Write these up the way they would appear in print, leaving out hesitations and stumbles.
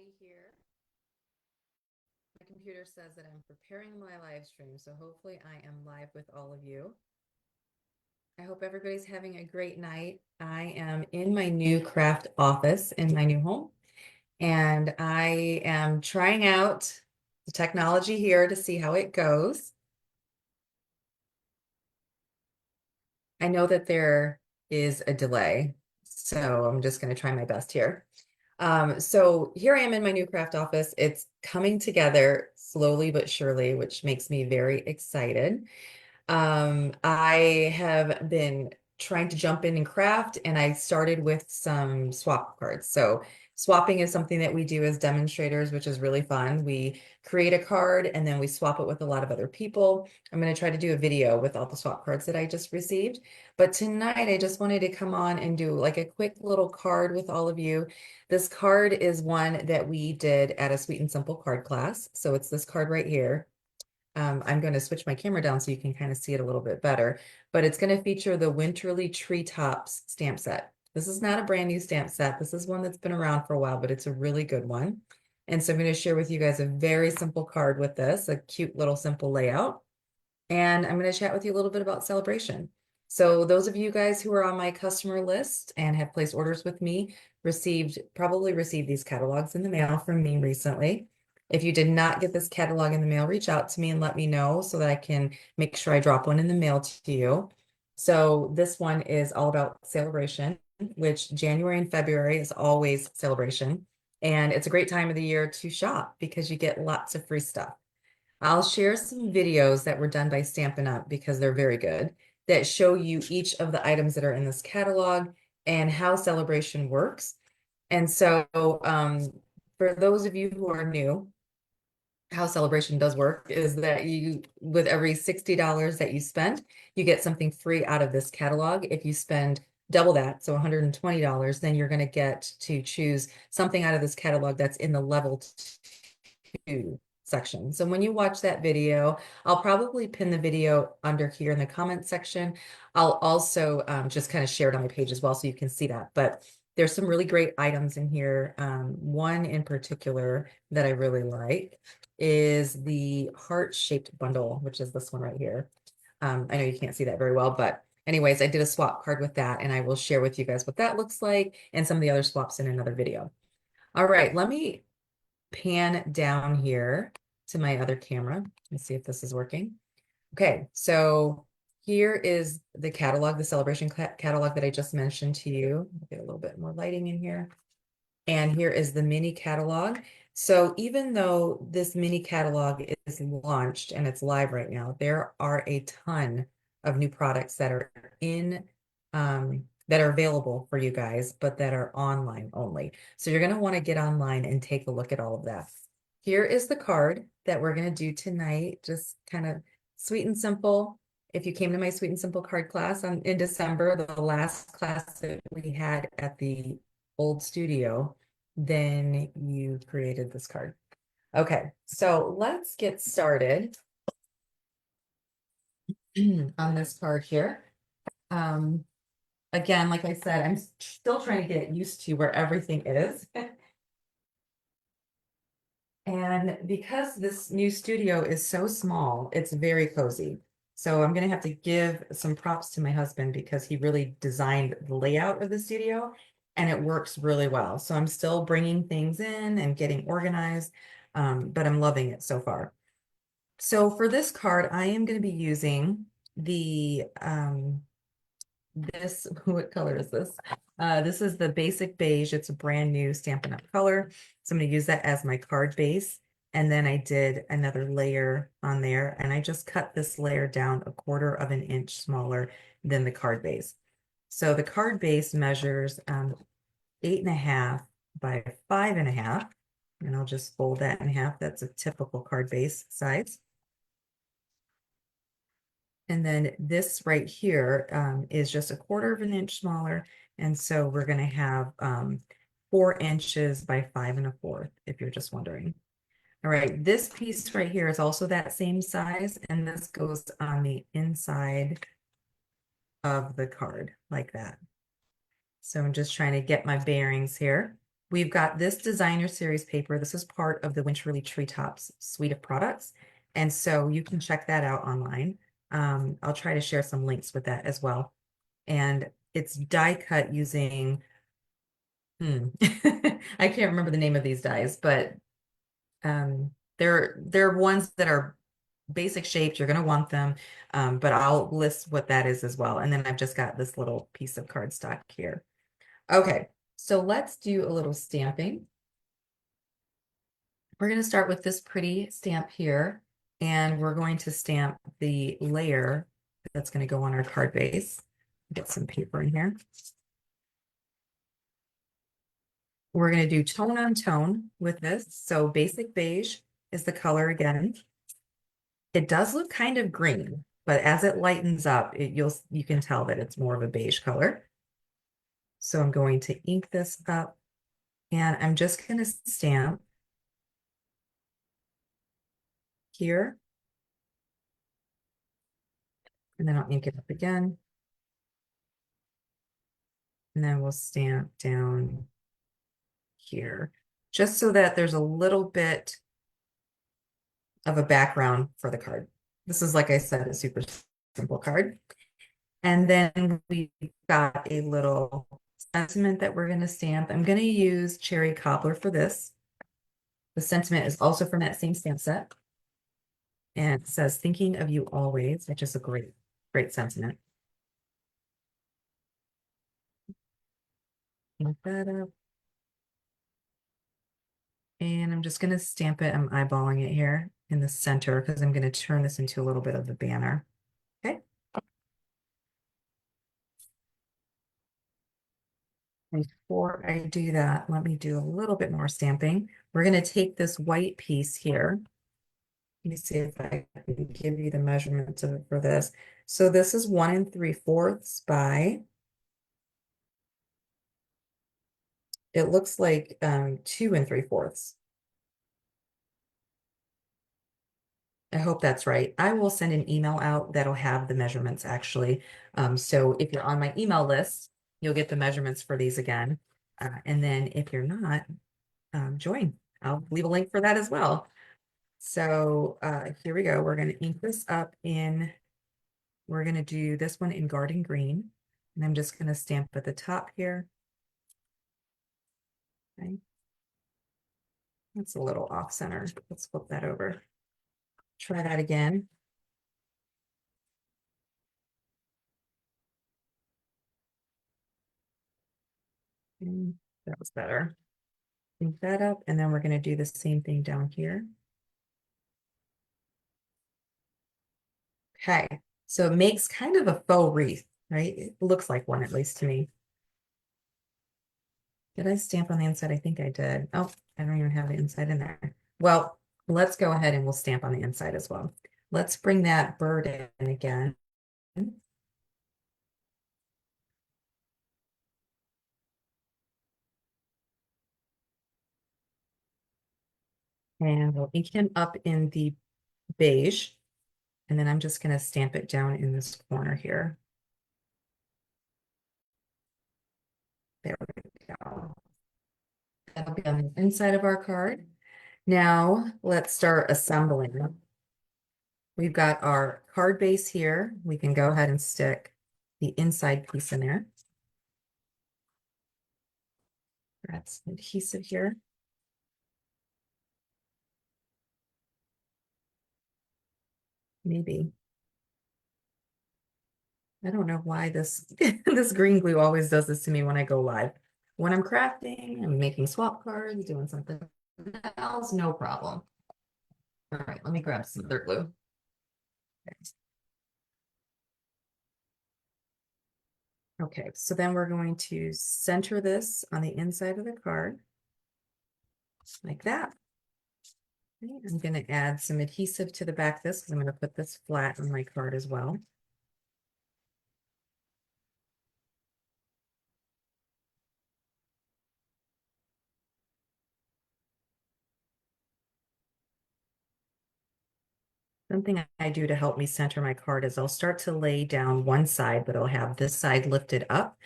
everybody here. My computer says that I'm preparing my live stream, so hopefully I am live with all of you. I hope everybody's having a great night. I am in my new craft office in my new home, and I am trying out the technology here to see how it goes. I know that there is a delay, so I'm just going to try my best here. So here I am in my new craft office. It's coming together slowly but surely, which makes me very excited. I have been trying to jump in and craft, and I started with some swap cards. So swapping is something that we do as demonstrators, which is really fun. We create a card and then we swap it with a lot of other people. I'm going to try to do a video with all the swap cards that I just received. But tonight I just wanted to come on and do like a quick little card with all of you. This card is one that we did at a Sweet and Simple card class. So it's this card right here. I'm going to switch my camera down so you can kind of see it a little bit better, but it's going to feature the Winterly Treetops stamp set. This is not a brand new stamp set. This is one that's been around for a while, but it's a really good one. And so I'm going to share with you guys a very simple card with this, a cute little simple layout. And I'm going to chat with you a little bit about celebration. So those of you guys who are on my customer list and have placed orders with me probably received these catalogs in the mail from me recently. If you did not get this catalog in the mail, reach out to me and let me know so that I can make sure I drop one in the mail to you. So this one is all about celebration, which January and February is always celebration. And it's a great time of the year to shop because you get lots of free stuff. I'll share some videos that were done by Stampin' Up because they're very good that show you each of the items that are in this catalog and how celebration works. And so for those of you who are new, how celebration does work is that with every $60 that you spend, you get something free out of this catalog. If you spend double that, so $120, then you're going to get to choose something out of this catalog that's in the level 2 section. So when you watch that video, I'll probably pin the video under here in the comment section. I'll also just kind of share it on my page as well so you can see that. But there's some really great items in here. One in particular that I really like is the heart-shaped bundle, which is this one right here. I know you can't see that very well, but anyways, I did a swap card with that, and I will share with you guys what that looks like and some of the other swaps in another video. All right, let me pan down here to my other camera. Let's see if this is working. Okay, so here is the catalog, the celebration catalog that I just mentioned to you. I'll get a little bit more lighting in here. And here is the mini catalog. So even though this mini catalog is launched and it's live right now, there are a ton of new products that are that are available for you guys, but that are online only. So you're going to want to get online and take a look at all of that. Here is the card that we're going to do tonight, just kind of sweet and simple. If you came to my Sweet and Simple card class in December, the last class that we had at the old studio, then you created this card. Okay, so let's get started on this card here. Again, like I said, I'm still trying to get used to where everything is. And because this new studio is so small, it's very cozy. So I'm going to have to give some props to my husband because he really designed the layout of the studio and it works really well. So I'm still bringing things in and getting organized, but I'm loving it so far. So for this card, I am going to be using the what color is this? This is the basic beige. It's a brand new Stampin' Up color. So I'm going to use that as my card base. And then I did another layer on there and I just cut this layer down 1/4 of an inch smaller than the card base. So the card base measures 8.5 by 5.5. And I'll just fold that in half. That's a typical card base size. And then this right here is just 1/4 of an inch smaller. And so we're going to have 4 inches by 5 1/4, if you're just wondering. All right, this piece right here is also that same size, and this goes on the inside of the card like that. So I'm just trying to get my bearings here. we've got this designer series paper. This is part of the Winterly Treetops suite of products. And so you can check that out online. I'll try to share some links with that as well. And it's die cut using, I can't remember the name of these dies, but they're ones that are basic shapes. You're going to want them, but I'll list what that is as well. And then I've just got this little piece of cardstock here. Okay, so let's do a little stamping. We're going to start with this pretty stamp here, and we're going to stamp the layer that's going to go on our card base. Get some paper in here. We're going to do tone on tone with this. So basic beige is the color again. It does look kind of green, but as it lightens up, you can tell that it's more of a beige color. So I'm going to ink this up, and I'm just going to stamp here. And then I'll ink it up again. And then we'll stamp down here, just so that there's a little bit of a background for the card. This is, like I said, a super simple card. And then we've got a little sentiment that we're going to stamp. I'm going to use Cherry Cobbler for this. The sentiment is also from that same stamp set. And it says, thinking of you always, which is a great, great sentiment. Like that up. And I'm just going to stamp it. I'm eyeballing it here in the center because I'm going to turn this into a little bit of a banner. Okay. Before I do that, let me do a little bit more stamping. We're going to take this white piece here. Let me see if I can give you the measurements of it for this. So this is 1 3/4 by, it looks like 2 3/4. I hope that's right. I will send an email out that'll have the measurements actually. So if you're on my email list, you'll get the measurements for these again. And then if you're not, join. I'll leave a link for that as well. So here we go. We're going to ink this up in, we're going to do this one in Garden Green. And I'm just going to stamp at the top here. Okay. That's a little off center. Let's flip that over. Try that again. And that was better. Ink that up, and then we're going to do the same thing down here. Okay, so it makes kind of a faux wreath, right? It looks like one, at least to me. Did I stamp on the inside? I think I did. Oh, I don't even have the inside in there. Well, let's go ahead and we'll stamp on the inside as well. Let's bring that bird in again. And we'll ink him up in the beige. And then I'm just going to stamp it down in this corner here. There we go. That'll be on the inside of our card. Now let's start assembling. We've got our card base here. We can go ahead and stick the inside piece in there. Grab some adhesive here. Maybe. I don't know why this this green glue always does this to me when I go live. When I'm crafting, I'm making swap cards, doing something else, no problem. All right, let me grab some other glue. Okay, so then we're going to center this on the inside of the card, like that. Okay, I'm going to add some adhesive to the back of this because I'm going to put this flat on my card as well. Something I do to help me center my card is I'll start to lay down one side, but I'll have this side lifted up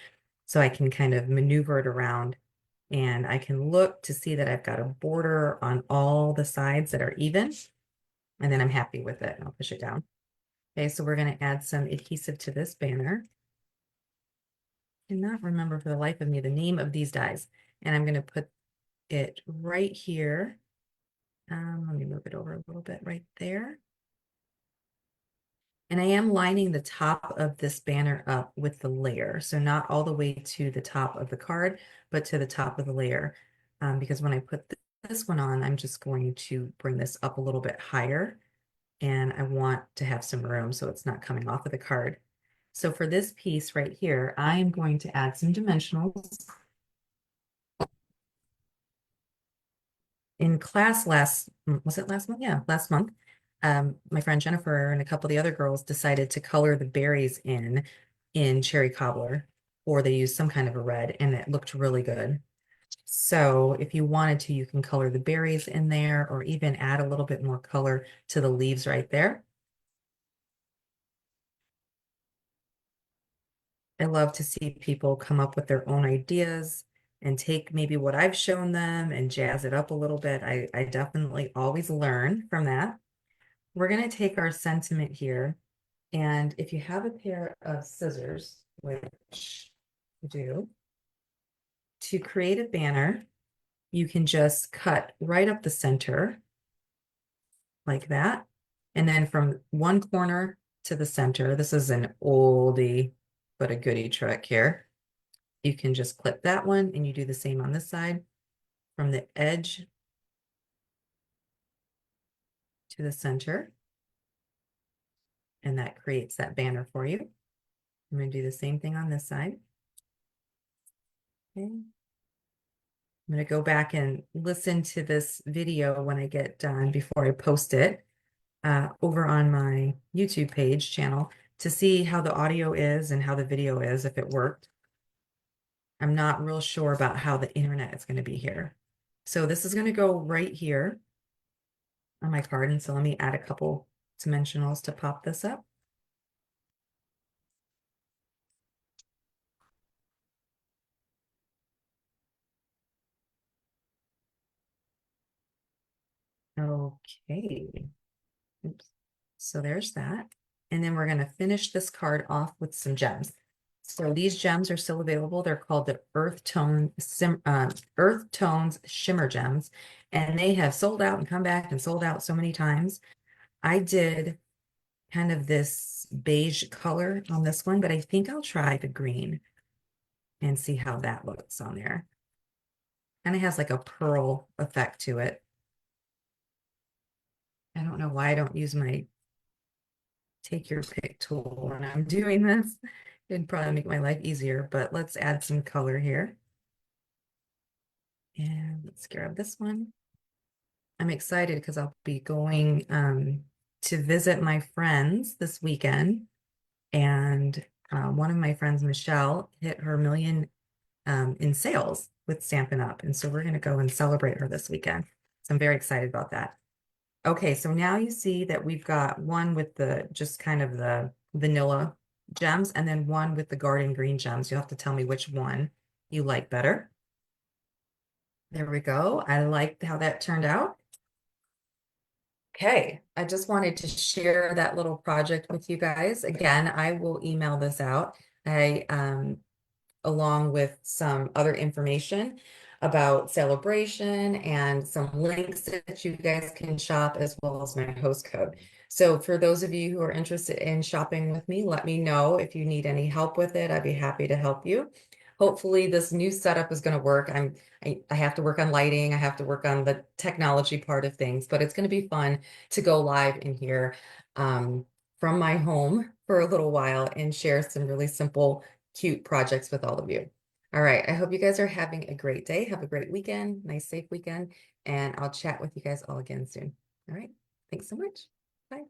so I can kind of maneuver it around And I can look to see that I've got a border on all the sides that are even. And then I'm happy with it. I'll push it down. Okay, so we're going to add some adhesive to this banner. I cannot remember for the life of me the name of these dies. And I'm going to put it right here. Let me move it over a little bit right there. And I am lining the top of this banner up with the layer. So not all the way to the top of the card, but to the top of the layer. Because when I put this one on, I'm just going to bring this up a little bit higher. And I want to have some room so it's not coming off of the card. So for this piece right here, I am going to add some dimensionals. In class was it last month? Yeah, last month. My friend Jennifer and a couple of the other girls decided to color the berries in cherry cobbler, or they used some kind of a red, and it looked really good. So if you wanted to, you can color the berries in there, or even add a little bit more color to the leaves right there. I love to see people come up with their own ideas and take maybe what I've shown them and jazz it up a little bit. I definitely always learn from that. We're going to take our sentiment here. And if you have a pair of scissors, which you do, to create a banner, you can just cut right up the center like that. And then from one corner to the center, this is an oldie but a goodie trick here. You can just clip that one and you do the same on this side from the edge to the center. And that creates that banner for you. I'm going to do the same thing on this side. Okay. I'm going to go back and listen to this video when I get done before I post it over on my YouTube page channel to see how the audio is and how the video is, if it worked. I'm not real sure about how the internet is going to be here. So this is going to go right here on my card. And so let me add a couple dimensionals to pop this up. Okay. Oops. So there's that. And then we're going to finish this card off with some gems. So these gems are still available. They're called the Earth Tones Shimmer Gems. And they have sold out and come back and sold out so many times. I did kind of this beige color on this one, but I think I'll try the green and see how that looks on there. Kind of has like a pearl effect to it. I don't know why I don't use my take your pick tool when I'm doing this. It'd probably make my life easier, but let's add some color here. And let's grab this one. I'm excited because I'll be going to visit my friends this weekend. And one of my friends, Michelle, hit her million in sales with Stampin' Up. And so we're going to go and celebrate her this weekend. So I'm very excited about that. Okay, so now you see that we've got one with the just kind of the vanilla gems and then one with the garden green gems. You'll have to tell me which one you like better. There we go. I like how that turned out. Okay, I just wanted to share that little project with you guys. Again, I will email this out. I along with some other information about celebration and some links that you guys can shop, as well as my host code. So for those of you who are interested in shopping with me, let me know if you need any help with it. I'd be happy to help you. Hopefully this new setup is going to work. I have to work on lighting. I have to work on the technology part of things, but it's going to be fun to go live in here from my home for a little while and share some really simple, cute projects with all of you. All right. I hope you guys are having a great day. Have a great weekend, nice, safe weekend, and I'll chat with you guys all again soon. All right. Thanks so much. Bye.